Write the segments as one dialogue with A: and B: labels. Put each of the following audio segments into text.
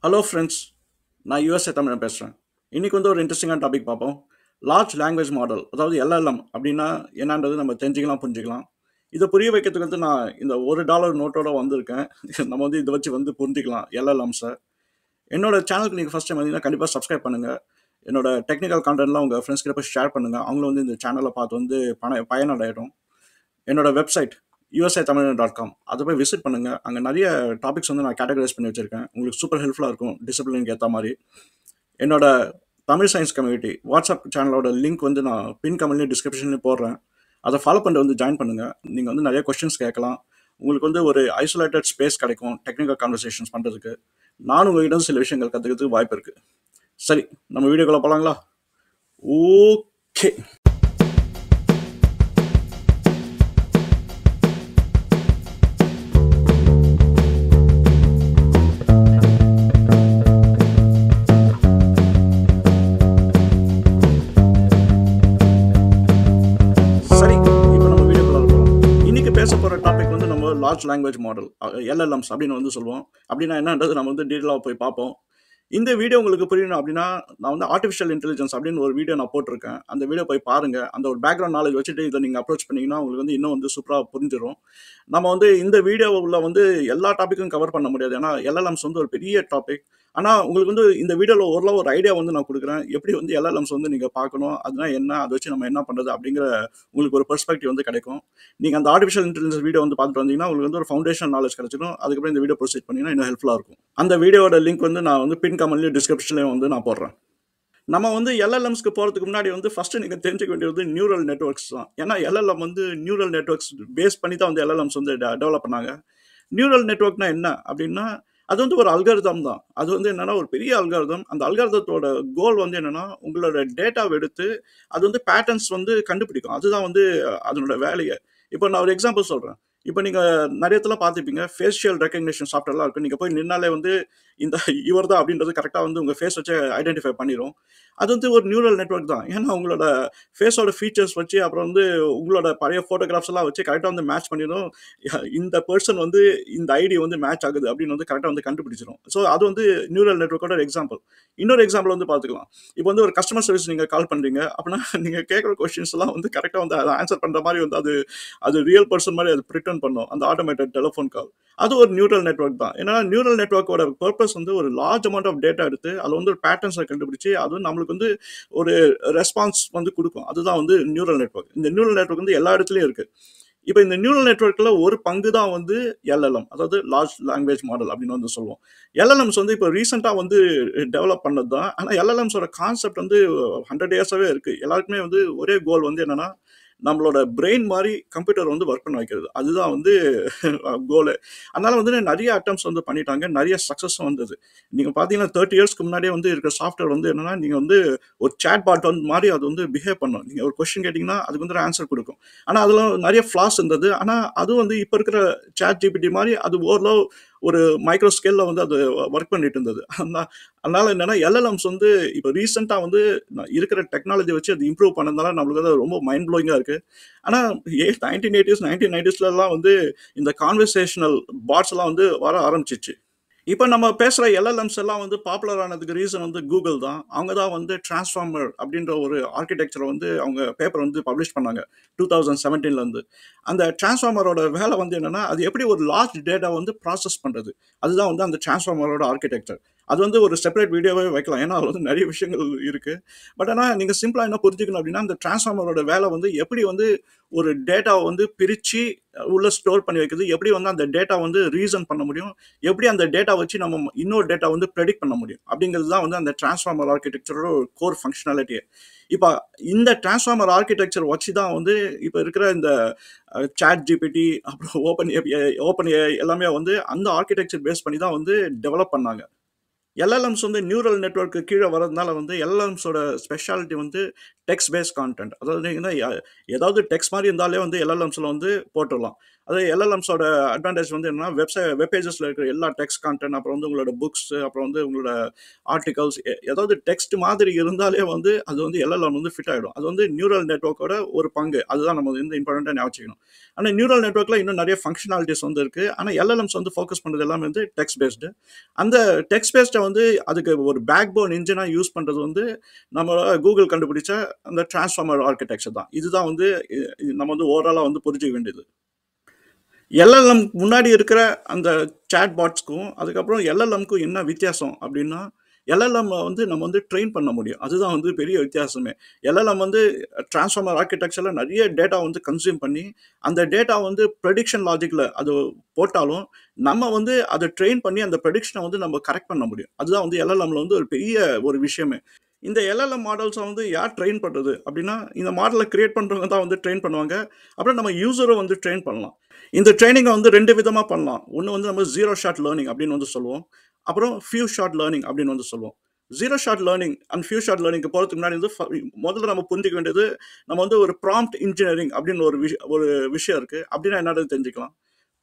A: Hello friends, நான் USA தமிழன் பேசுகிறேன். இன்றைக்கி வந்து ஒரு இன்ட்ரெஸ்டிங்கான டாபிக் பார்ப்போம். லார்ஜ் லாங்குவேஜ் மாடல், அதாவது எல்எல்எம் அப்படின்னா என்னன்றது நம்ம தெரிஞ்சுக்கலாம், புரிஞ்சுக்கலாம். இதை புரிய வைக்கிறதுக்கு வந்து நான் இந்த $1 நோட்டோட வந்திருக்கேன். நம்ம வந்து இதை வச்சு வந்து புரிஞ்சிக்கலாம் எல்எல்எம்ஸை. என்னோட சேனலுக்கு நீங்கள் ஃபஸ்ட் டைம் வந்தீங்கன்னா கண்டிப்பாக சப்ஸ்கிரைப் பண்ணுங்கள். என்னோட டெக்னிக்கல் கான்டென்ட்லாம் உங்கள் ஃப்ரெண்ட்ஸ் கிட்ட போய் ஷேர் பண்ணுங்கள். அவங்களும் வந்து இந்த சேனலை பார்த்து வந்து பயனடையட்டும். என்னோட வெப்சைட் usatamil.com அதை போய் விசிட் பண்ணுங்கள். அங்கே நிறைய டாபிக்ஸ் வந்து நான் கேட்டகரைஸ் பண்ணி வச்சுருக்கேன். உங்களுக்கு சூப்பர் ஹெல்ப்ஃபுல்லாக இருக்கும் டிசிப்ளினுக்கு ஏற்ற மாதிரி. என்னோட தமிழ் சயின்ஸ் கம்யூனிட்டி வாட்ஸ்அப் சேனலோட லிங்க் வந்து நான் பின் கமெண்ட்லேயும் டிஸ்கிரிப்ஷன்லேயும் போடுறேன். அதை ஃபாலோ பண்ணிட்டு வந்து ஜாயின் பண்ணுங்கள். நீங்கள் வந்து நிறைய கொஸ்டின்ஸ் கேட்கலாம். உங்களுக்கு வந்து ஒரு ஐசோலேட்டட் ஸ்பேஸ் கிடைக்கும் டெக்னிக்கல் கான்வர்சேஷன்ஸ் பண்ணுறதுக்கு. நானும் உங்ககிட்ட சில விஷயங்கள் கற்றுக்கிறதுக்கு வாய்ப்பு இருக்குது. சரி, நம்ம வீடியோக்குள்ளே போகலாங்களா? ஓகே. சரி, இப்போ நம்ம வீடியோக்குள்ள போகலாம். இன்னைக்கு பேச போகிற டாபிக் வந்து நம்ம லார்ஜ் லாங்குவேஜ் மாடல், எல்எல்எம்ஸ் அப்படின்னு வந்து சொல்லுவோம். அப்படின்னா என்னன்றது நம்ம வந்து டீட்டெயிலாக போய் பார்ப்போம். இந்த வீடியோ உங்களுக்கு புரியணும் அப்படின்னா நான் வந்து ஆர்டிஃபிஷியல் இன்டெலிஜென்ஸ் அப்படின்னு ஒரு வீடியோ நான் போட்டிருக்கேன். அந்த வீடியோ போய் பாருங்க. அந்த ஒரு பேக்ரவுண்ட் நாலேஜ் வச்சுட்டு இதை நீங்கள் அப்ரோச் பண்ணீங்கன்னா உங்களுக்கு வந்து இன்னும் வந்து சூப்பராக புரிஞ்சிடும். நம்ம வந்து இந்த வீடியோவில் வந்து எல்லா டாப்பிக்கும் கவர் பண்ண முடியாது. ஏன்னா எல்எல்எம்ஸ் வந்து ஒரு பெரிய டாபிக். ஆனால் உங்களுக்கு வந்து இந்த வீடியோவில் ஓரளவு ஒரு ஐடியா வந்து நான் கொடுக்குறேன். எப்படி வந்து எல்எல்எம்ஸ் வந்து நீங்கள் பார்க்கணும், அதுனா என்ன, அதை வச்சு நம்ம என்ன பண்ணுறது அப்படிங்கிற உங்களுக்கு ஒரு பெர்ஸ்பெக்டிவ் வந்து கிடைக்கும். நீங்கள் அந்த ஆர்டிஃபிஷியல் இன்டெலிஜென்ஸ் வீடியோ வந்து பார்த்துட்டு வந்தீங்கன்னா உங்களுக்கு வந்து ஒரு ஃபவுண்டேஷன் நாலேஜ் கிடைச்சிடும். அதுக்கப்புறம் இந்த வீடியோ ப்ரொசீட் பண்ணிங்கன்னா இன்னும் ஹெல்ப்ஃபுல்லாக இருக்கும். அந்த வீடியோட லிங்க் வந்து நான் வந்து பின் கமெண்ட்லையும் டிஸ்கிரிப்ஷன்லையும் வந்து நான் போடுறேன். நம்ம வந்து எல்எல்எம்ஸ்க்கு போகிறதுக்கு முன்னாடி வந்து ஃபஸ்ட்டு நீங்கள் தெரிஞ்சுக்க வேண்டியது நியூரல் நெட்வொர்க்ஸ் தான். ஏன்னா எல்எல்எம் வந்து நியூரல் நெட்வொர்க்ஸ் பேஸ் பண்ணி தான் வந்து எல்எல்எம்ஸ் வந்து டெவலப் பண்ணாங்க. நியூரல் நெட்வொர்க்னா என்ன அப்படின்னா, அது வந்து ஒரு அல்காரிதம் தான். அது வந்து என்னன்னா ஒரு பெரிய அல்காரிதம். அந்த அல்காரிதத்தோட கோல் வந்து என்னன்னா, உங்களோட டேட்டாவை எடுத்து அது வந்து பேட்டர்ன்ஸ் வந்து கண்டுபிடிக்கும். அதுதான் வந்து அதனோட வேலையே. இப்போ நான் ஒரு எக்ஸாம்பிள் சொல்கிறேன். இப்போ நீங்கள் நிறைய இடத்துல பார்த்துருப்பீங்க, ஃபேஷியல் ரெகக்னிஷன் சாஃப்ட்வேர்லாம் இருக்கும். நீங்கள் போய் நின்னாலே வந்து இந்த இவர் தான் அப்படின்றது கரெக்டாக வந்து உங்கள் ஃபேஸ் வச்சு ஐடென்டிஃபை பண்ணிடும். அது வந்து ஒரு நியூரல் நெட்வொர்க் தான். ஏன்னா உங்களோட ஃபேஸோட ஃபீச்சர்ஸ் வச்சு அப்புறம் வந்து உங்களோட பழைய ஃபோட்டோகிராஃப்ஸ் எல்லாம் வச்சு கரெக்டாக வந்து மேட்ச் பண்ணிடும். இந்த பர்சன் வந்து இந்த ஐடி வந்து மேட்ச் ஆகுது அப்படின்னு வந்து கரெக்டாக வந்து கண்டுபிடிச்சிடும். ஸோ அது வந்து நியூரல் நெட்வொர்க்கோட ஒரு எக்ஸாம்பிள். இன்னொரு எக்ஸாம்பிள் வந்து பார்த்துக்கலாம். இப்போ வந்து ஒரு கஸ்டமர் சர்வீஸ் நீங்கள் கால் பண்ணுறீங்க அப்படின்னா நீங்கள் கேட்குற கொஸ்டின்ஸ் எல்லாம் வந்து கரெக்டாக வந்து அதை ஆன்சர் பண்ணுற மாதிரி வந்து அது அது ரியல் பர்சன் மாதிரி அது ப்ரிட்டன் பண்ணும் அந்த ஆட்டோமேட்டட் டெலிஃபோன் கால். அது ஒரு நியூரல் நெட்வொர்க் தான். ஏன்னா நியூரல் நெட்வொர்க்கோட பர்பஸ் வந்து ஒரு லார்ஜ் அமௌண்ட் ஆஃப் டேட்டா எடுத்து அதில் வந்து ஒரு பேட்டர்ன்ஸை கண்டுபிடிச்சு அது நம்மளுக்கு வந்து ஒரு ரெஸ்பான்ஸ் வந்து கொடுக்கும். அதுதான் வந்து நியூரல் நெட்வொர்க். இந்த நியூரல் நெட்வொர்க் வந்து எல்லா இடத்துலையும் இருக்கு. இப்போ இந்த நியூரல் நெட்வொர்க்கில் ஒரு பங்கு தான் வந்து எல்எல்எம், அதாவது லார்ஜ் லாங்குவேஜ் மாடல் அப்படின்னு வந்து சொல்லுவோம். எல்எல்எம்ஸ் வந்து இப்போ ரீசெண்டாக வந்து டெவலப் பண்ணது தான். ஆனால் எல்எல்எம்ஸோட கான்செப்ட் வந்து 100 இயர்ஸாகவே இருக்குது. எல்லாருக்குமே வந்து ஒரே கோல் வந்து என்னென்னா, நம்மளோட பிரெயின் மாதிரி கம்ப்யூட்டர் வந்து ஒர்க் பண்ண வைக்கிறது. அதுதான் வந்து கோலு. அதனால வந்து நிறைய அட்டம்ஸ் வந்து பண்ணிட்டாங்க. நிறைய சக்ஸஸும் வந்தது. நீங்கள் பார்த்தீங்கன்னா 30 இயர்ஸ்க்கு முன்னாடியே வந்து இருக்கிற சாஃப்ட்வேர் வந்து என்னன்னா, நீங்கள் வந்து ஒரு சேட் பாட் வந்து மாதிரி அது வந்து பிஹேவ் பண்ணும். நீங்கள் ஒரு கொஸ்டின் கேட்டிங்கன்னா அதுக்கு வந்து ஒரு ஆன்சர் கொடுக்கும். ஆனால் அதில் நிறைய ஃப்ளாஸ் இருந்தது. ஆனால் அதுவும் வந்து இப்போ இருக்கிற சேட் ஜிபிடி மாதிரி அது ஓரளவு ஒரு மைக்ரோ ஸ்கேலில் வந்து அது ஒர்க் பண்ணிட்டு இருந்தது. அதனால என்னன்னா எல்எல்எம்ஸ் வந்து இப்போ ரீசெண்டாக வந்து இருக்கிற டெக்னாலஜி வச்சு அது இம்ப்ரூவ் பண்ணதுனால நம்மளுக்கு வந்து ரொம்ப மைண்ட் ப்ளோயிங்காக இருக்குது. ஆனால் 1980s 1990ஸ்லாம் வந்து இந்த கான்வர்சேஷனல் பாட்ஸ் எல்லாம் வந்து வர ஆரம்பிச்சிச்சு. இப்போ நம்ம பேசுகிற எல்எல்எம்ஸ் எல்லாம் வந்து பாப்புலர் ஆனதுக்கு ரீசன் வந்து கூகுள் தான். அவங்க தான் வந்து டிரான்ஸ்ஃபார்மர் அப்படின்ற ஒரு ஆர்கிடெக்சரை வந்து அவங்க பேப்பர் வந்து பப்ளிஷ் பண்ணாங்க 2017 அந்த டிரான்ஸ்ஃபார்மரோட வேலை வந்து என்னன்னா, அது எப்படி ஒரு லார்ஜ் டேட்டா வந்து ப்ராசஸ் பண்ணுறது. அதுதான் வந்து அந்த டிரான்ஸ்ஃபார்மரோட ஆர்கிடெக்சர். அது வந்து ஒரு செப்பரேட் வீடியோவே வைக்கலாம். ஏன்னா அதில் வந்து நிறைய விஷயங்கள் இருக்குது. பட் ஆனால் நீங்கள் சிம்பிளாக என்ன புரிஞ்சுக்கணும் அப்படின்னா, அந்த டிரான்ஸ்ஃபார்மரோட வேலை வந்து எப்படி வந்து ஒரு டேட்டாவை வந்து பிரித்து உள்ள ஸ்டோர் பண்ணி வைக்கிறது, எப்படி வந்து அந்த டேட்டா வந்து ரீசன் பண்ண முடியும், எப்படி அந்த டேட்டா வச்சு நம்ம இன்னொரு டேட்டா வந்து ப்ரெடிக்ட் பண்ண முடியும் அப்படிங்கிறது தான் வந்து அந்த டிரான்ஸ்ஃபார்மர் ஆர்கிடெக்சரோட ஒரு கோர் ஃபங்க்ஷனாலிட்டியே. இப்போ இந்த டிரான்ஸ்ஃபார்மர் ஆர்கிடெக்சர் வச்சு தான் வந்து இப்போ இருக்கிற இந்த சாட் ஜிபிடி அப்புறம் ஓப்பன் ஏஐ எல்லாமே வந்து அந்த ஆர்கிடெக்சர் பேஸ் பண்ணி தான் வந்து டெவலப் பண்ணாங்க. எல்எல்எம்ஸ் வந்து நியூரல் நெட்வொர்க்கு கீழே வரதுனால வந்து எல்எல்எம்ஸோட ஸ்பெஷாலிட்டி வந்து டெக்ஸ்ட் பேஸ்ட் கான்டென்ட். அதாவது ஏதாவது டெக்ஸ்ட் மாதிரி இருந்தாலே வந்து எல்எல்எம்ஸில் வந்து போட்டுடலாம். அதாவது எல்எல்எம்ஸோட அட்வான்டேஜ் வந்து என்னன்னா, வெப் பேஜஸ்ல இருக்கிற எல்லா டெக்ஸ்ட் கான்டென்ட், அப்புறம் வந்து உங்களோட புக்ஸ், அப்புறம் வந்து உங்களோட ஆர்டிகல்ஸ், ஏதாவது டெக்ஸ்ட் மாதிரி இருந்தாலே வந்து அது வந்து எல்எல்எம் வந்து ஃபிட் ஆகிடும். அது வந்து நியூரல் நெட்வொர்க்கோட ஒரு பங்கு. அதுதான் நம்ம வந்து இம்பார்ட்டண்ட்டாக ஞாபகம் வச்சுக்கணும். ஆனால் நியூரல் நெட்வொர்க்கில் இன்னும் நிறைய ஃபங்க்ஷனாலிட்டிஸ் வந்து இருக்கு. ஆனால் எல்எல்எம்ஸ் வந்து ஃபோக்கஸ் பண்ணுறது எல்லாமே வந்து டெக்ஸ்ட் பேஸ்டு. அந்த டெக்ஸ்ட் பேஸ்டை வந்து அதுக்கு ஒரு பேக் போன் இன்ஜினாக யூஸ் பண்ணுறது வந்து நம்ம கூகுள் கண்டுபிடிச்ச அந்த டிரான்ஸ்ஃபார்மர் ஆர்கிடெக்சர் தான். இதுதான் வந்து நம்ம வந்து ஓவராலாக வந்து புரிஞ்சுக்க வேண்டியது. எல்எல்எம் முன்னாடி இருக்கிற அந்த சாட் பாட்ஸ்க்கும் அதுக்கப்புறம் எல்எல்எம்க்கும் என்ன வித்தியாசம் அப்படின்னா, எல்எல்எம் வந்து நம்ம வந்து ட்ரெயின் பண்ண முடியும். அதுதான் வந்து பெரிய வித்தியாசமே. எல்எல்எம் வந்து டிரான்ஸ்ஃபார்மர் ஆர்கிடெக்சர்ல நிறைய டேட்டா வந்து கன்சியூம் பண்ணி, அந்த டேட்டா வந்து ப்ரெடிக்ஷன் லாஜிக்ல அது போட்டாலும், நம்ம வந்து அதை ட்ரெயின் பண்ணி அந்த ப்ரெடிக்ஷனை வந்து நம்ம கரெக்ட் பண்ண முடியும். அதுதான் வந்து எல்எல்எம்ல வந்து ஒரு பெரிய ஒரு விஷயமே. இந்த எல்எல்எம் மாடல்ஸை வந்து யார் ட்ரெயின் பண்ணுறது அப்படின்னா, இந்த மாடலை கிரியேட் பண்ணுறவங்க தான் வந்து ட்ரெயின் பண்ணுவாங்க. அப்புறம் நம்ம யூசரும் வந்து ட்ரெயின் பண்ணலாம். இந்த ட்ரெயினிங்கை வந்து 2 விதமா பண்ணலாம். ஒண்ணு வந்து நம்ம ஜீரோ ஷாட் லேர்னிங் அப்படின்னு வந்து சொல்லுவோம். அப்புறம் ஃபியூ ஷாட் லேர்னிங் அப்படின்னு வந்து சொல்லுவோம். Zero shot learning and few shot லேர்னிங்க்கு போறதுக்கு முன்னாடி வந்து முதல்ல நம்ம புரிஞ்சுக்க வேண்டியது, நம்ம வந்து ஒரு ப்ராம்ப்ட் இன்ஜினியரிங் அப்படின்னு ஒரு விஷயம் இருக்கு. அப்படின்னா என்னன்னு தெரிஞ்சுக்கலாம்.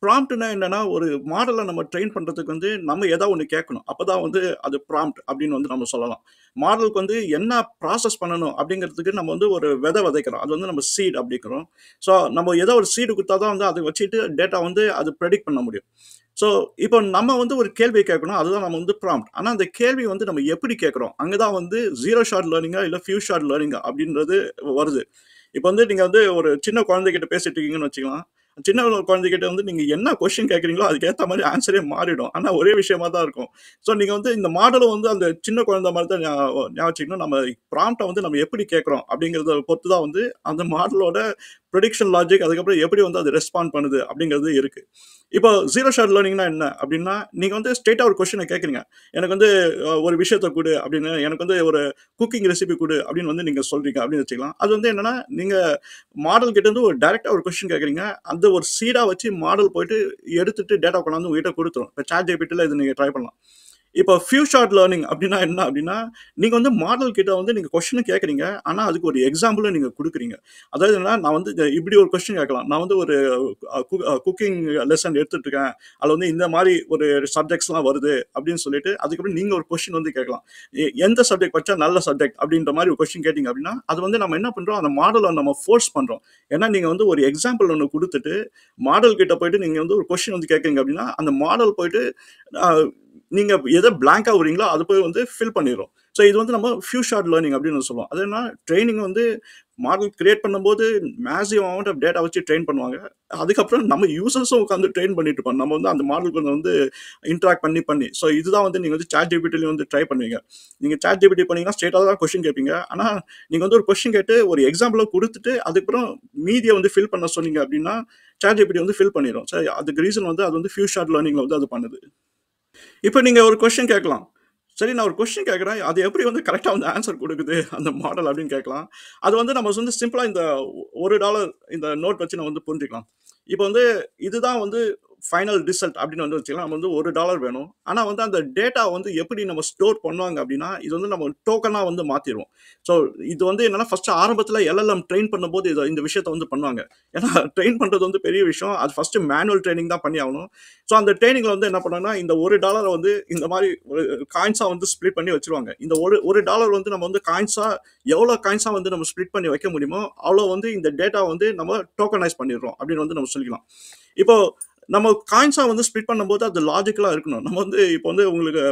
A: ப்ராம்ப்ட்னா என்னன்னா, ஒரு மாடலை நம்ம ட்ரெயின் பண்றதுக்கு வந்து நம்ம ஏதாவது ஒண்ணு கேட்கணும். அப்பதான் வந்து அது ப்ராம்ப்ட் அப்படின்னு வந்து நம்ம சொல்லலாம். மாடலுக்கு வந்து என்ன ப்ராசஸ் பண்ணணும் அப்படிங்கிறதுக்கு நம்ம வந்து ஒரு விதை விதைக்கிறோம். அது வந்து நம்ம சீட் அப்படிங்கிறோம். ஸோ நம்ம ஏதோ ஒரு சீடு குடுத்தா தான் வந்து அதை வச்சுட்டு டேட்டா வந்து அது ப்ரெடிக்ட் பண்ண முடியும். ஸோ இப்போ நம்ம வந்து ஒரு கேள்வி கேட்கணும். அதுதான் நம்ம வந்து ப்ராம்ப்ட். ஆனா அந்த கேள்வி வந்து நம்ம எப்படி கேட்கிறோம்? அங்க தான் வந்து ஜீரோ ஷாட் லேர்னிங்கா இல்ல ஃபியூ ஷாட் லேர்னிங்கா அப்படின்றது வருது. இப்போ வந்து நீங்க வந்து ஒரு சின்ன குழந்தைகிட்ட பேசிட்டு இருக்கீங்கன்னு வச்சுக்கலாம். சின்ன குழந்தைகிட்ட வந்து நீங்க என்ன கொஸ்டின் கேட்குறீங்களோ அதுக்கு ஏத்த மாரி ஆன்ஸரே மாறிடும். ஆனா ஒரே விஷயமா தான் இருக்கும். ஸோ நீங்க வந்து இந்த மாடலும் வந்து அந்த சின்ன குழந்தை மாரி தான் ஞாபகம் வச்சுக்கணும். நம்ம ப்ராம்ப்ட்ட வந்து நம்ம எப்படி கேட்கிறோம் அப்படிங்கிறத பொறுத்து தான் வந்து அந்த மாடலோட ப்ரெடிக்ஷன் லாஜிக், அதுக்கப்புறம் எப்படி வந்து அது ரெஸ்பாண்ட் பண்ணுது அப்படிங்கிறது இருக்கு. இப்போ ஜீரோ ஷாட் லேர்னிங்னா என்ன அப்படின்னா, நீங்க வந்து ஸ்ட்ரெயிட்டா ஒரு கொஸ்டினை கேட்குறீங்க. எனக்கு வந்து ஒரு விஷயத்த குடு அப்படின்னு, எனக்கு வந்து ஒரு குக்கிங் ரெசிபி குடு அப்படின்னு வந்து நீங்க சொல்றீங்க அப்படின்னு வச்சுக்கலாம். அது வந்து என்னன்னா, நீங்க மாடல் கிட்ட இருந்து ஒரு டைரக்டா ஒரு கொஸ்டின் கேட்குறீங்க. அந்த ஒரு சீடா வச்சு மாடல் போயிட்டு எடுத்துட்டு டேட்டா கொண்டாந்து உங்ககிட்ட குடுத்துரும். இப்போ சாட் ஜிபிடில இத நீங்க ட்ரை பண்ணலாம். இப்போ ஃபியூ ஷாட் லேர்னிங் அப்படின்னா என்ன அப்படின்னா, நீங்க வந்து மாடல் கிட்ட வந்து நீங்க கொஸ்டின் கேட்குறீங்க. ஆனா அதுக்கு ஒரு எக்ஸாம்பிளும் நீங்க குடுக்குறீங்க. அதாவது என்னன்னா, நான் வந்து இப்படி ஒரு கொஸ்டின் கேட்கலாம். நான் வந்து ஒரு குக்கிங் லெசன் எடுத்துட்டு இருக்கேன். அதுல வந்து இந்த மாரி ஒரு சப்ஜெக்ட்ஸ்லாம் வருது அப்படின்னு சொல்லிட்டு, அதுக்கப்புறம் நீங்க ஒரு கொஸ்டின் வந்து கேட்கலாம். எந்த சப்ஜெக்ட் படிச்சா நல்ல சப்ஜெக்ட் அப்படின்ற மாரி ஒரு கொஸ்டின் கேட்டீங்க அப்படின்னா, அது வந்து நம்ம என்ன பண்றோம், அந்த மாடலை நம்ம ஃபோர்ஸ் பண்றோம். ஏன்னா நீங்க வந்து ஒரு எக்ஸாம்பிள் ஒண்ணு குடுத்துட்டு, மாடல் கிட்ட போயிட்டு நீங்க வந்து ஒரு கொஸ்டின் வந்து கேட்குறீங்க அப்படின்னா, அந்த மாடல் போயிட்டு அ நீங்க எத பிளாங்க்கா விடுறீங்களோ அது போய் வந்து ஃபில் பண்ணிரும். ஸோ இது வந்து நம்ம ஃபியூ ஷாட் லேர்னிங் அப்படின்னு சொல்லுவோம். அது என்ன, ட்ரெய்னிங் வந்து மாடல் கிரியேட் பண்ணும்போது மேசிவ் அமௌண்ட் ஆஃப் டேட்டா வச்சு ட்ரெயின் பண்ணுவாங்க. அதுக்கப்புறம் நம்ம யூசர்ஸும் உட்காந்து ட்ரெயின் பண்ணிட்டு இருப்போம். நம்ம வந்து அந்த மாடலுக்கு வந்து இன்டராக்ட் பண்ணி. ஸோ இதுதான் வந்து நீங்க வந்து சாட் ஜிபிடில வந்து ட்ரை பண்ணுவீங்க. நீங்க சாட் ஜிபிடி பண்ணீங்கன்னா ஸ்ட்ரெயிட்டா தான் கொஸ்டின் கேட்பீங்க. ஆனா நீங்க வந்து ஒரு கொஸ்டின் கேட்டு ஒரு எக்ஸாம்பிள குடுத்துட்டு, அதுக்கப்புறம் மீதிய வந்து ஃபில் பண்ண சொன்னீங்க அப்படின்னா, சாட் ஜிபிடி வந்து ஃபில் பண்ணிரும். ஸோ அதுக்கு ரீசன் வந்து அது வந்து ஃபியூ ஷாட் லேர்னிங்ல வந்து அது பண்ணுது. இப்ப நீங்க ஒரு கொஸ்டின் கேட்கலாம். சரி, நான் ஒரு கொஸ்டின் கேட்கிறேன். அது எப்படி வந்து கரெக்ட்டா வந்து ஆன்ஸர் குடுக்குது அந்த மாடல் அப்படின்னு கேட்கலாம். அது வந்து நம்ம வந்து சிம்பிளா இந்த $1 இந்த நோட் வச்சு நம்ம வந்து புரிஞ்சுக்கலாம். இப்ப வந்து இதுதான் வந்து ஃபைனல் ரிசல்ட் அப்படின்னு வந்து வச்சுக்கலாம். நம்ம வந்து $1 வேணும். ஆனா வந்து அந்த டேட்டா வந்து எப்படி நம்ம ஸ்டோர் பண்ணுவாங்க அப்படின்னா, இது வந்து நம்ம டோக்கனா வந்து மாத்திருவோம். ஸோ இது வந்து என்னன்னா, ஃபர்ஸ்ட் ஆரம்பத்துல எல்எல்எம் ட்ரெயின் பண்ணும்போது இந்த விஷயத்த வந்து பண்ணுவாங்க. ஏன்னா ட்ரெயின் பண்றது வந்து பெரிய விஷயம். அது ஃபர்ஸ்ட் மேனுவல் ட்ரெய்னிங் தான் பண்ணி ஆகணும். ஸோ அந்த ட்ரெய்னிங்ல வந்து என்ன பண்ணுவாங்கன்னா, இந்த $1 வந்து இந்த மாரி ஒரு காயின்ஸா வந்து ஸ்ப்ளிட் பண்ணி வச்சுருவாங்க. இந்த $1 வந்து நம்ம வந்து காயின்ஸா எவ்வளோ காயின்ஸா வந்து நம்ம ஸ்ப்ளிட் பண்ணி வைக்க முடியுமோ, அவ்வளோ வந்து இந்த டேட்டா வந்து நம்ம டோக்கனைஸ் பண்ணிடுறோம் அப்படின்னு வந்து நம்ம சொல்லிக்கலாம். இப்போ நம்ம காயின்ஸா வந்து ஸ்ப்ளிட் பண்ணும்போது அது லாஜிக்கலா இருக்கணும். நம்ம வந்து இப்போ வந்து உங்களுக்கு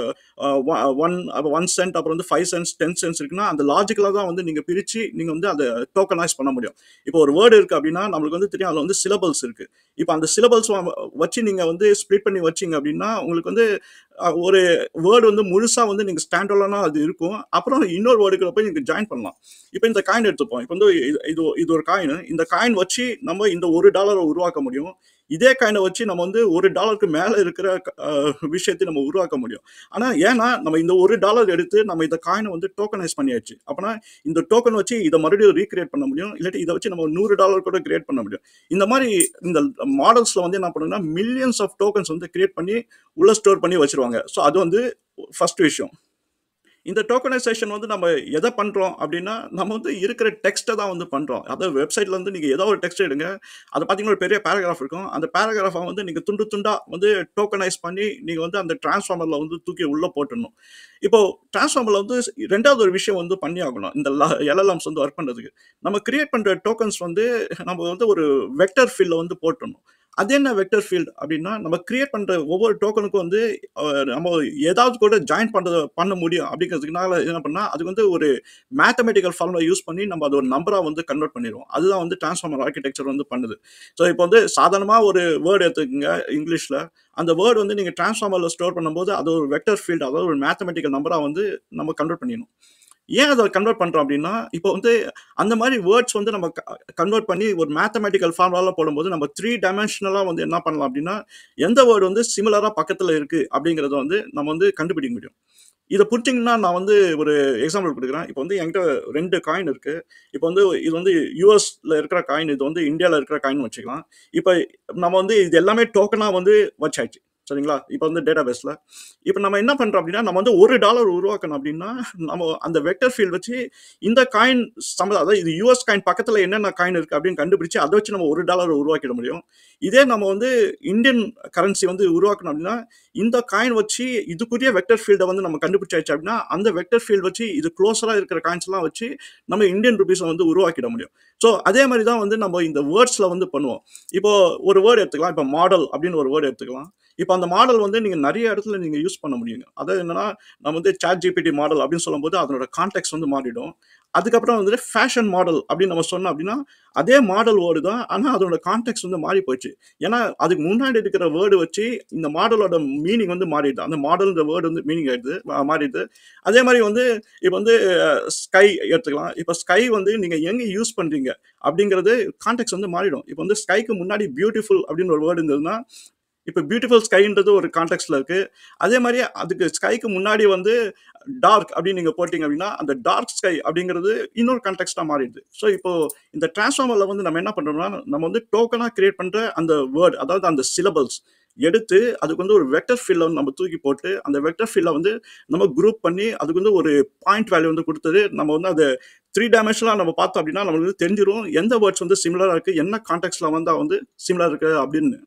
A: அ ஒ 1 சென்ட், அப்புறம் வந்து 5 சென்ட்ஸ், 10 சென்ட்ஸ் இருக்குன்னா, அந்த லாஜிக்கலா தான் வந்து நீங்க பிரிச்சு நீங்க வந்து அத டோக்கனைஸ் பண்ண முடியும். இப்போ ஒரு வேர்ட் இருக்கு அப்படின்னா, நம்மளுக்கு வந்து தெரியும் அதுல வந்து சிலபல்ஸ் இருக்கு. இப்ப அந்த சிலபல்ஸ் வச்சு நீங்க வந்து ஸ்ப்ளிட் பண்ணி வச்சீங்க அப்படின்னா, உங்களுக்கு வந்து ஒரு வேர்ட் வந்து முழுசா வந்து நீங்க ஸ்டாண்ட் அலோனா அது இருக்கும். அப்புறம் இன்னொரு வேர்டுக்குள்ள போய் நீங்க ஜாயின் பண்ணலாம். இப்ப இந்த காயின் எடுத்துப்போம். இப்ப வந்து இது ஒரு காயின். இந்த காயின் வச்சு நம்ம இந்த $1 உருவாக்க முடியும். இதே காயின வச்சு நம்ம வந்து $1க்கு மேல இருக்கிற விஷயத்தை நம்ம உருவாக்க முடியும். ஆனா ஏன்னா, நம்ம இந்த $1 எடுத்து நம்ம இந்த காயின வந்து டோக்கனைஸ் பண்ணியாச்சு. அப்பனா இந்த டோக்கன் வச்சு இத மறுபடியும் ரீகிரியேட் பண்ண முடியும். இல்லாட்டி இத வச்சு நம்ம $100 கூட கிரியேட் பண்ண முடியும். இந்த மாரி இந்த மாடல்ஸ்ல வந்து என்ன பண்ணுங்கன்னா, மில்லியன்ஸ் ஆஃப் டோக்கன்ஸ் வந்து கிரியேட் பண்ணி உள்ள ஸ்டோர் பண்ணி வச்சுருவாங்க. ஸோ அது வந்து ஃபர்ஸ்ட் விஷயம். இந்த டோக்கனைசேஷன் வந்து நம்ம எதை பண்றோம் அப்படின்னா, நம்ம வந்து இருக்கிற டெக்ஸ்ட்ட தான் வந்து பண்றோம். அதாவது வெப்சைட்ல வந்து நீங்க ஏதோ ஒரு டெக்ஸ்ட் எடுங்க. அது பார்த்தீங்கன்னா, ஒரு பெரிய பேராகிராஃப் இருக்கும். அந்த பேராகிராஃப வந்து நீங்க துண்டு துண்டா வந்து டோக்கனைஸ் பண்ணி, நீங்க வந்து அந்த டிரான்ஸ்ஃபார்மர்ல வந்து தூக்கி உள்ள போட்டுடணும். இப்போ டிரான்ஸ்ஃபார்மர்ல வந்து 2வது ஒரு விஷயம் வந்து பண்ணி ஆகணும். இந்த எல்எல்எம்ஸ் வந்து ஒர்க் பண்றதுக்கு. நம்ம கிரியேட் பண்ற டோக்கன்ஸ் வந்து நம்ம வந்து ஒரு வெக்டர் ஃபீல்ட்ல வந்து போட்டுறணும். அது என்ன வெக்டர் ஃபீல்ட் அப்படின்னா, நம்ம கிரியேட் பண்ற ஒவ்வொரு டோக்கனுக்கும் வந்து நம்ம ஏதாவது கூட ஜாயின் பண்ண முடியும் அப்படிங்கிறதுக்குனால என்ன பண்ணா, அதுக்கு வந்து ஒரு மேத்தமெட்டிக்கல் ஃபார்முலா யூஸ் பண்ணி நம்ம அது ஒரு நம்பரா வந்து கன்வெர்ட் பண்ணிருவோம். அதுதான் வந்து டிரான்ஸ்ஃபார்மர் ஆர்க்கிடெக்சர் வந்து பண்ணுது. ஸோ இப்போ வந்து சாதாரணமா ஒரு வேர்ட் எடுத்துக்கங்க இங்கிலீஷ்ல. அந்த வேர்ட் வந்து நீங்க டிரான்ஸ்ஃபார்மர்ல ஸ்டோர் பண்ணும்போது அது ஒரு வெக்டர் ஃபீல்ட், அதாவது ஒரு மேத்தமெட்டிக்கல் நம்பரா வந்து நம்ம கன்வெர்ட் பண்ணிடணும். ஏன் அத கன்வெர்ட் பண்றோம் அப்டின்னா, இப்போ வந்து அந்த மாரி வேர்ட்ஸ் வந்து நம்ம கன்வெர்ட் பண்ணி ஒரு மேத்தமேட்டிக்கல் ஃபார்முலால போடும்போது, நம்ம 3 டைமென்ஷனலா வந்து என்ன பண்ணலாம் அப்டின்னா, எந்த வேர்ட் வந்து சிமிலரா பக்கத்துல இருக்கு அப்டிங்கிறத வந்து நம்ம வந்து கண்டுபிடிக்க முடியும். இத புரிஞ்சீங்கன்னா, நான் வந்து ஒரு எக்ஸாம்பிள் குடுக்குறேன். இப்போ வந்து என்கிட்ட 2 காயின் இருக்கு. இப்போ வந்து இது வந்து யுஎஸ்ல இருக்கிற காயின், இது வந்து இந்தியால இருக்கிற காயின்னு வச்சுக்கலாம். இப்ப நம்ம வந்து இது எல்லாமே டோக்கனா வந்து வச்சாச்சு. சரிங்களா? இப்ப வந்து டேட்டாபேஸ்ல. இப்ப நம்ம என்ன பண்றோம் அப்டின்னா, நம்ம வந்து $1 உருவாக்கணும் அப்டின்னா, நம்ம அந்த வெக்டர் ஃபீல்ட் வச்சு இந்த காயின் அதாவது இது யுஎஸ் காயின் பக்கத்துல என்னென்ன காயின் இருக்கு அப்டின்னு கண்டுபிடிச்சு, அத வச்சு நம்ம $1 உருவாக்கிட முடியும். இதே நம்ம வந்து இந்தியன் கரன்சி வந்து உருவாக்கணும் அப்டின்னா, இந்த காயின் வச்சு இதுக்குரிய வெக்டர் ஃபீல்ட வந்து நம்ம கண்டுபிடிச்சாச்சு அப்டின்னா, அந்த வெக்டர் ஃபீல்ட் வச்சு இது க்ளோஸரா இருக்கிற காயின்ஸ்லாம் வச்சு நம்ம இந்தியன் ரூபீஸ வந்து உருவாக்கிட முடியும். ஸோ அதே மாரி தான் வந்து நம்ம இந்த வேர்ட்ஸ்ல வந்து பண்ணுவோம். இப்போ ஒரு வேர்ட் எடுத்துக்கலாம். இப்போ மாடல் அப்டின்னு ஒரு வேர்ட் எடுத்துக்கலாம். இப்ப அந்த மாடல் வந்து நீங்க நெறைய இடத்துல நீங்க யூஸ் பண்ண முடியுங்க. அதாவது என்னன்னா, நம்ம வந்து ChatGPT மாடல் அப்படின்னு சொல்லும்போது, அதனோட கான்டெக்ஸ்ட் வந்து மாறிடும். அதுக்கப்புறம் வந்துட்டு ஃபேஷன் மாடல் அப்படின்னு நம்ம சொன்னோம் அப்படின்னா, அதே மாடல் வேர்டு தான். ஆனா அதோட கான்டெக்ஸ்ட் வந்து மாறி போச்சு. ஏன்னா, அதுக்கு முன்னாடி இருக்கிற வேர்டு வச்சு இந்த மாடலோட மீனிங் வந்து மாறிடுது. அந்த மாடல்ன்ற வேர்டு வந்து மீனிங் ஆயிடுது மாறிடுது. அதே மாரி வந்து இப்ப வந்து ஸ்கை எடுத்துக்கலாம். இப்ப ஸ்கை வந்து நீங்க எங்க யூஸ் பண்றீங்க அப்படிங்கிறது கான்டெக்ஸ்ட் வந்து மாறிடும். இப்ப வந்து ஸ்கைக்கு முன்னாடி பியூட்டிஃபுல் அப்படின்னு ஒரு வேர்டு இருந்ததுன்னா, இப்ப பியூட்டிஃபுல் ஸ்கைன்றது ஒரு கான்டெக்ஸ்ட்ல இருக்கு. அதே மாரி அதுக்கு ஸ்கைக்கு முன்னாடி வந்து டார்க் அப்படின்னு நீங்க போட்டீங்க அப்படின்னா, அந்த டார்க் ஸ்கை அப்படிங்கிறது இன்னொரு கான்டெக்ஸ்ட்டா மாறிடுது. ஸோ இப்போ இந்த டிரான்ஸ்ஃபார்மர்ல வந்து நம்ம என்ன பண்றோம்னா, நம்ம வந்து டோக்கனா கிரியேட் பண்ற அந்த வேர்ட், அதாவது அந்த சிலபல்ஸ் எடுத்து அதுக்கு வந்து ஒரு வெக்டர் ஃபீல்ட்ல வந்து நம்ம தூக்கி போட்டு, அந்த வெக்டர் ஃபீல்ட வந்து நம்ம குரூப் பண்ணி அதுக்கு வந்து ஒரு பாயிண்ட் வேல்யூ வந்து குடுத்தது, நம்ம வந்து அத 3 டைமென்ஷனலா நம்ம பார்த்தோம் அப்படின்னா, நம்மளுக்கு வந்து தெரிஞ்சிரும். எந்த வேர்ட்ஸ் வந்து சிமிலரா இருக்கு, என்ன கான்டெக்ஸ்ட்ல வந்தா வந்து சிமிலரா இருக்கு அப்படின்னு.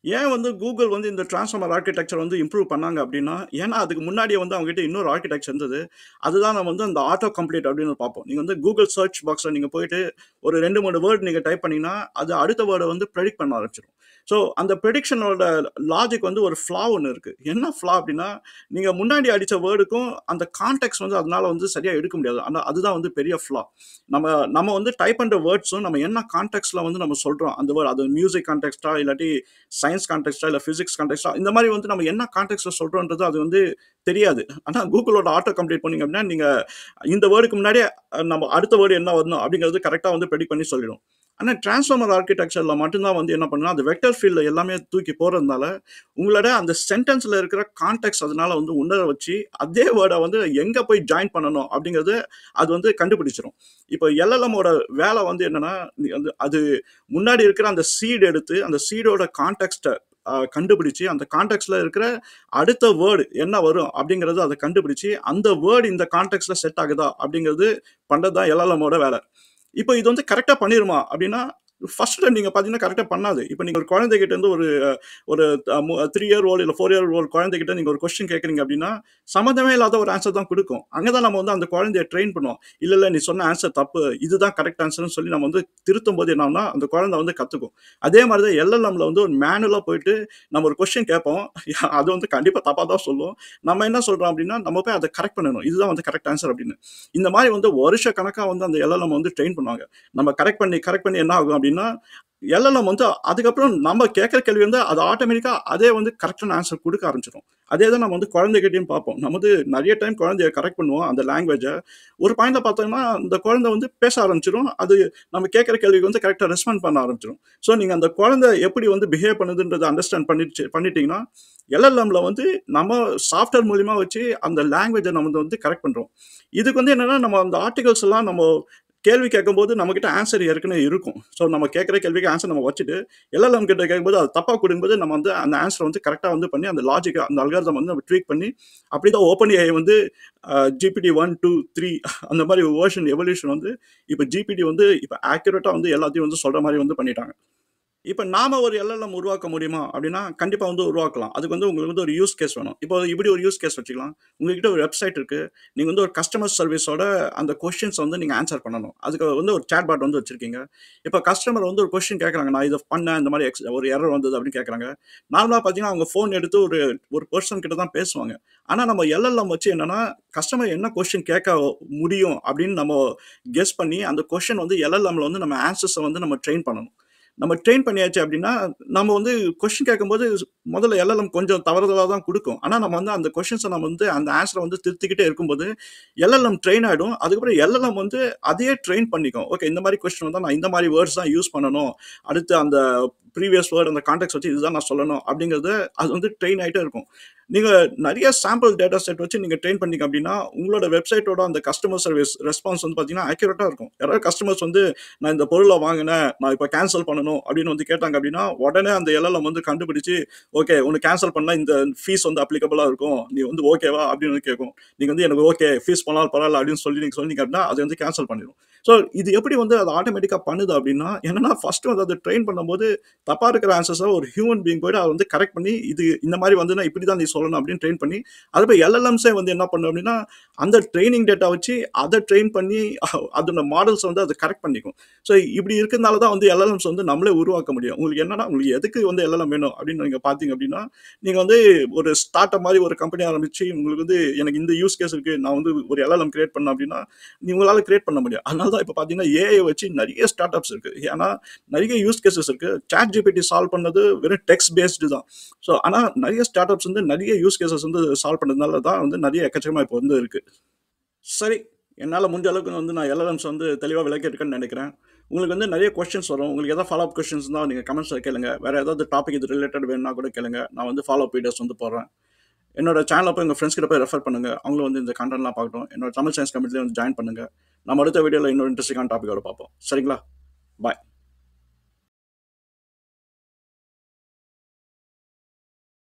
A: ஏன் வந்து கூகுள் வந்து இந்த டிரான்ஸ்ஃபார்மர் ஆர்க்கிடெக்சர் வந்து இம்ப்ரூவ் பண்ணாங்க அப்படின்னா, ஏன்னா அதுக்கு முன்னாடியே வந்து அவங்ககிட்ட இன்னொரு ஆர்க்கிடெக்சர் இருந்தது. அதுதான் நம்ம வந்து அந்த ஆட்டோ கம்ப்ளீட் அப்படின்னு பார்ப்போம். நீங்க வந்து கூகுள் சர்ச் பாக்ஸ்ல நீங்க போயிட்டு ஒரு 2, 3 வேர்ட் நீங்க டைப் பண்ணீங்கன்னா, அது அடுத்த வேர்ட வந்து பிரெடிக்ட் பண்ண ஆரம்பிச்சுரும். ஸோ அந்த பிரெடிக்ஷனோட லாஜிக் வந்து ஒரு ஃப்ளா ஒண்ணு இருக்கு. என்ன ஃப்ளா அப்படின்னா, நீங்க முன்னாடி அடிச்ச வேர்டுக்கும் அந்த கான்டெக்ஸ்ட் வந்து அதனால வந்து சரியா எடுக்க முடியாது. ஆனா அதுதான் வந்து பெரிய ஃப்ளா. நம்ம நம்ம வந்து டைப் பண்ற வேர்ட்ஸும் நம்ம என்ன கான்டெக்ஸ்ட்ல வந்து நம்ம சொல்றோம் அந்த வேர்ட், அது மியூசிக் கான்டெக்ஸ்ட்டா இல்லாட்டி சயின்ஸ் கான்டெக்ஸ்டா இல்ல பிசிக்ஸ் கான்டெக்ஸ்டா இந்த மாதிரி வந்து நம்ம என்ன கான்டெக்ஸ்ட்ல சொல்றோம்ன்றது அது வந்து தெரியாது. ஆனா கூகுளோட ஆட்டோ கம்ப்ளீட் பண்ணீங்க அப்படின்னா, நீங்க இந்த வேர்டுக்கு முன்னாடியே நம்ம அடுத்த வேர்டு என்ன வரணும் அப்படிங்கிறது கரெக்ட்டா வந்து ப்ரெடிக்ட் பண்ணி சொல்லிடும். ஆனா டிரான்ஸ்ஃபார்மர் ஆர்க்கிடெக்சர்ல மட்டும் தான் வந்து என்ன பண்ணும்னா, அந்த வெக்டர் ஃபீல்ட்ல எல்லாமே தூக்கி போடுறதுனால, உங்களோட அந்த சென்டென்ஸ்ல இருக்கிற கான்டெக்ஸ்ட் அதனால வந்து உணர வச்சு, அதே வேர்ட வந்து எங்க போய் ஜாயின் பண்ணணும் அப்படிங்கிறது அது வந்து கண்டுபிடிச்சிரும். இப்போ எல்எல்எம்மோட வேலை வந்து என்னன்னா, அது முன்னாடி இருக்கிற அந்த சீட் எடுத்து, அந்த சீடோட கான்டெக்ஸ்ட்ட கண்டுபிடிச்சு, அந்த கான்டெக்ஸ்ட்ல இருக்கிற அடுத்த வேர்ட் என்ன வரும் அப்படிங்கிறத அத கண்டுபிடிச்சு, அந்த வேர்ட் இந்த கான்டெக்ஸ்ட்ல செட் ஆகுதா அப்படிங்கிறது பண்றது தான் எல்எல்எம்மோட வேலை. இப்போ இது வந்து கரெக்ட்டா பண்ணிருமா அப்படின்னா, ஃபர்ஸ்ட்ல நீங்க பார்த்தீங்கன்னா கரெக்ட்டா பண்ணாது. இப்ப நீங்க ஒரு குழந்தைகிட்ட இருந்து ஒரு ஒரு 3 இயர் ஓல்டு இல்ல 4 இயர் ஓல்டு குழந்தைகிட்ட நீங்க ஒரு கொஸ்டின் கேட்கிறீங்க அப்படின்னா, சம்மந்தமே இல்லாத ஒரு ஆன்சர் தான் குடுக்கும். அங்க தான் நம்ம வந்து அந்த குழந்தைய ட்ரெயின் பண்ணுவோம். இல்ல, இல்ல நீ சொன்ன ஆன்சர் தப்பு. இதுதான் கரெக்ட் ஆன்சர்ன்னு சொல்லி நம்ம வந்து திருத்தும்போது என்ன ஆகும்னா, அந்த குழந்தை வந்து கத்துக்கும். அதே மாரி தான் எல்எல்எம்ல வந்து ஒரு மேனுவலா போயிட்டு நம்ம ஒரு கொஸ்டின் கேட்போம். அது வந்து கண்டிப்பா தப்பா தான் சொல்லும். நம்ம என்ன சொல்றோம் அப்படின்னா, நம்ம போய் அத கரெக்ட் பண்ணணும். இதுதான் வந்து கரெக்ட் ஆன்சர் அப்படின்னு. இந்த மாரி வந்து வருஷக்கணக்கா வந்து அந்த எல்எல்எம் வந்து ட்ரெயின் பண்ணுவாங்க. நம்ம கரெக்ட் பண்ணி என்ன ஆகும் அப்படின்னா, எல்எல்எம் வந்து அதுக்கப்புறம் நம்ம கேட்கிற கேள்வி வந்து அது ஆட்டோமேட்டிக்கா அதே வந்து கரெக்டான ஆன்சர் குடுக்க ஆரம்பிச்சுரும். அதே தான் நம்ம வந்து குழந்தைகிட்டயும் பார்ப்போம். நம்ம வந்து நெறைய டைம் குழந்தைய கரெக்ட் பண்ணுவோம் அந்த லாங்குவேஜ. ஒரு பாயிண்ட்ல பார்த்தோம்னா, அந்த குழந்தை வந்து பேச ஆரம்பிச்சுரும். அது நம்ம கேட்கிற கேள்விக்கு வந்து கரெக்ட்டா ரெஸ்பாண்ட் பண்ண ஆரம்பிச்சுரும். ஸோ நீங்க அந்த குழந்தை எப்படி வந்து பிஹேவ் பண்ணுதுன்றத அண்டர்ஸ்டாண்ட் பண்ணிட்டீங்கன்னா, எல்எல்எம்ல வந்து நம்ம சாஃப்ட்வேர் மூலியமா வச்சு அந்த லாங்குவேஜ நம்ம வந்து கரெக்ட் பண்றோம். இதுக்கு வந்து என்னன்னா, நம்ம அந்த ஆர்டிகிள்ஸ் எல்லாம் நம்ம கேள்வி கேட்கும்போது நம்மகிட்ட ஆன்சர் ஏற்கனவே இருக்கும். ஸோ நம்ம கேட்குற கேள்விக்கு ஆன்சர் நம்ம வச்சுட்டு, எல்எல்எம் கிட்ட கேட்கும்போது அது தப்பா குடுக்கும்போது, நம்ம வந்து அந்த ஆன்ஸர வந்து கரெக்ட்டா வந்து பண்ணி, அந்த லாஜிக்க அந்த அல்காரிதம் வந்து நம்ம ட்வீக் பண்ணி, அப்படிதான் ஓப்பன் ஏஐ வந்து GPT 1, 2, 3 அந்த மாரி வெர்ஷன் எவல்யூஷன் வந்து இப்ப GPT வந்து இப்ப ஆக்குரேட்டா வந்து எல்லாத்தையும் வந்து சொல்ற மாரி வந்து பண்ணிட்டாங்க. இப்ப நாம ஒரு எல்எல்எம் உருவாக்க முடியுமா? அப்படின்னா, கண்டிப்பா வந்து உருவாக்கலாம். அதுக்கு வந்து உங்களுக்கு வந்து ஒரு யூஸ் கேஸ் வேணும். இப்போ இப்படி ஒரு யூஸ் கேஸ் வச்சுக்கலாம். உங்ககிட்ட ஒரு வெப்சைட் இருக்கு. நீங்க வந்து ஒரு கஸ்டமர் சர்விஸோட அந்த கொஸ்டின்ஸ வந்து நீங்க ஆன்ஸர் பண்ணணும். அதுக்கு வந்து ஒரு சாட் பாட் வந்து வச்சிருக்கீங்க. இப்ப கஸ்டமர் வந்து ஒரு கொஸ்டின் கேட்கறாங்க. நான் இத பண்ணேன். இந்த மாரி ஒரு எரர் வந்தது அப்படின்னு கேட்கறாங்க. நார்மலா பார்த்தீங்கன்னா, அவங்க ஃபோன் எடுத்து ஒரு ஒரு பெர்சன் கிட்ட தான் பேசுவாங்க. ஆனா நம்ம எல்எல்எம் வச்சு என்னன்னா, கஸ்டமர் என்ன கொஸ்டின் கேட்க முடியும் அப்படின்னு நம்ம கெஸ் பண்ணி, அந்த கொஸ்டின் வந்து எல்எல்எம்ல வந்து நம்ம ஆன்சர்ஸ வந்து நம்ம ட்ரெயின் பண்ணணும். நம்ம ட்ரெயின் பண்ணியாச்சு அப்படின்னா, நம்ம வந்து கொஸ்டின் கேட்கும்போது முதல்ல எல்எல்எம் கொஞ்சம் தவறுதலா தான் குடுக்கும். ஆனா நம்ம வந்து அந்த கொஸ்டின்ஸ நம்ம வந்து அந்த ஆன்ஸர வந்து திருத்திக்கிட்டே இருக்கும்போது, எல்எல்எம் ட்ரெயின் ஆயிடும். அதுக்கப்புறம் எல்எல்எம் வந்து அதையே ட்ரெயின் பண்ணிக்கும். ஓகே, இந்த மாரி கொஸ்டின் வந்தா நான் இந்த மாரி வேர்ட்ஸ் தான் யூஸ் பண்ணணும். அடுத்து அந்த ப்ரீவியஸ் வேர்ட் அந்த கான்டெக்ஸ்ட் வச்சு இதுதான் நான் சொல்லணும் அப்படிங்கிறது அது வந்து ட்ரெயின் ஆயிட்டே இருக்கும். நீங்க நெறைய சாம்பிள் டேட்டா செட் வச்சு நீங்க ட்ரெயின் பண்ணீங்க அப்படின்னா, உங்களோட வெப்சைட்டோட அந்த கஸ்டமர் சர்விஸ் ரெஸ்பான்ஸ் வந்து பார்த்தீங்கன்னா, அக்யூரேட்டா இருக்கும். யாராவது கஸ்டமர்ஸ் வந்து நான் இந்த பொருள வாங்குனேன். நான் இப்ப கேன்சல் பண்ணணும் அப்படின்னு வந்து கேட்டாங்க அப்படின்னா, உடனே அந்த எல்எல்எம் வந்து கண்டுபிடிச்சு, ஓகே உனக்கு கேன்சல் பண்ணா இந்த ஃபீஸ் வந்து அப்ளிகபிளா இருக்கும். நீ வந்து ஓகேவா? அப்படின்னு வந்து கேட்கும். நீங்க வந்து எனக்கு ஓகே ஃபீஸ் பண்ணாலும் பரவால்ல அப்படின்னு சொல்லி நீங்க சொன்னீங்க அப்படின்னா, அது வந்து கேன்சல் பண்ணிரும். ஸோ இது எப்படி வந்து அது ஆட்டோமேட்டிக்கா பண்ணுது அப்படின்னா, என்னன்னா ஃபர்ஸ்ட் வந்து அத ட்ரெயின் பண்ணும்போது தப்பா இருக்கிற ஆன்சர்ஸ ஒரு ஹியூமன் பீயிங் போயிட்டு அத வந்து கரெக்ட் பண்ணி, இது இந்த மாரி வந்துனா இப்படி தான் நீ சொல்லணும் அப்படின்னு ட்ரெயின் பண்ணி, அதுக்கப்புறம் எல்எல்எம்ஸே வந்து என்ன பண்ணும் அப்படின்னா, அந்த ட்ரெய்னிங் டேட்டா வச்சு அத ட்ரெயின் பண்ணி அதோட மாடல்ஸ வந்து அது கரெக்ட் பண்ணிக்கும். ஸோ இப்படி இருக்கிறதுனால தான் வந்து எல்எல்எம்ஸ் வந்து நம்மளே உருவாக்க முடியும். உங்களுக்கு என்னன்னா, உங்களுக்கு எதுக்கு வந்து எல்எல்எம் வேணும் அப்படின்னு நீங்க பார்த்தீங்க அப்படின்னா, நீங்க வந்து ஒரு ஸ்டார்ட் அப் மாரி ஒரு கம்பெனி ஆரம்பிச்சு, உங்களுக்கு வந்து எனக்கு இந்த யூஸ் கேஸ் இருக்கு. நான் வந்து ஒரு எல்எல்எம் கிரியேட் பண்ணேன் அப்படின்னா, உங்களால கிரியேட் பண்ண முடியும். அதனால தான் இப்ப பார்த்தீங்கன்னா, ஏஐ வச்சு நெறைய ஸ்டார்ட் அப்ஸ் இருக்கு. ஏன்னா, நெறைய யூஸ் கேஸஸ் இருக்கு. சாட் ஜிபிடி சால்வ் பண்ணது வெறும் டெக்ஸ்ட் பேஸ்டு தான். ஸோ ஆனா நெறைய ஸ்டார்ட் அப்ஸ் வந்து நெறைய யூஸ் கேஸஸ் வந்து சால்வ் பண்ணதுனால தான் வந்து நெறைய எக்கச்சக்கமா இப்போ வந்து இருக்கு. சரி, என்னால முடிஞ்ச அளவுக்கு வந்து நான் எல்எல்எம்ஸ் வந்து தெளிவா விளக்கியிருக்கேன்னு நெனைக்கிறேன். உங்களுக்கு வந்து நெறைய கொஸ்டின்ஸ் வரும். உங்களுக்கு ஏதாவது ஃபாலோ அப் கொஸ்டின்ஸ் இருந்தா நீங்க கமெண்ட்ஸ்ல கேளுங்க. வேற ஏதாவது டாபிக் இது ரிலேட்டட் வேணும்னா கூட கேளுங்க. நான் வந்து ஃபாலோ அப் வீடியோஸ் வந்து போடுறேன். என்னோட சேனல போய் உங்க ஃபிரெண்ட்ஸ் கிட்ட போய் ரெஃபர் பண்ணுங்க. அவங்களும் வந்து இந்த கன்டென்ட்லாம் பார்க்கட்டும். என்னோட தமிழ் சயன்ஸ் கம்யூனிட்டில வந்து ஜாயின் பண்ணுங்க. நம்ம அடுத்த வீடியோல இன்னொரு இன்ட்ரஸ்டிங்கான டாபிக்கோட பார்ப்போம். சரிங்களா? பாய்.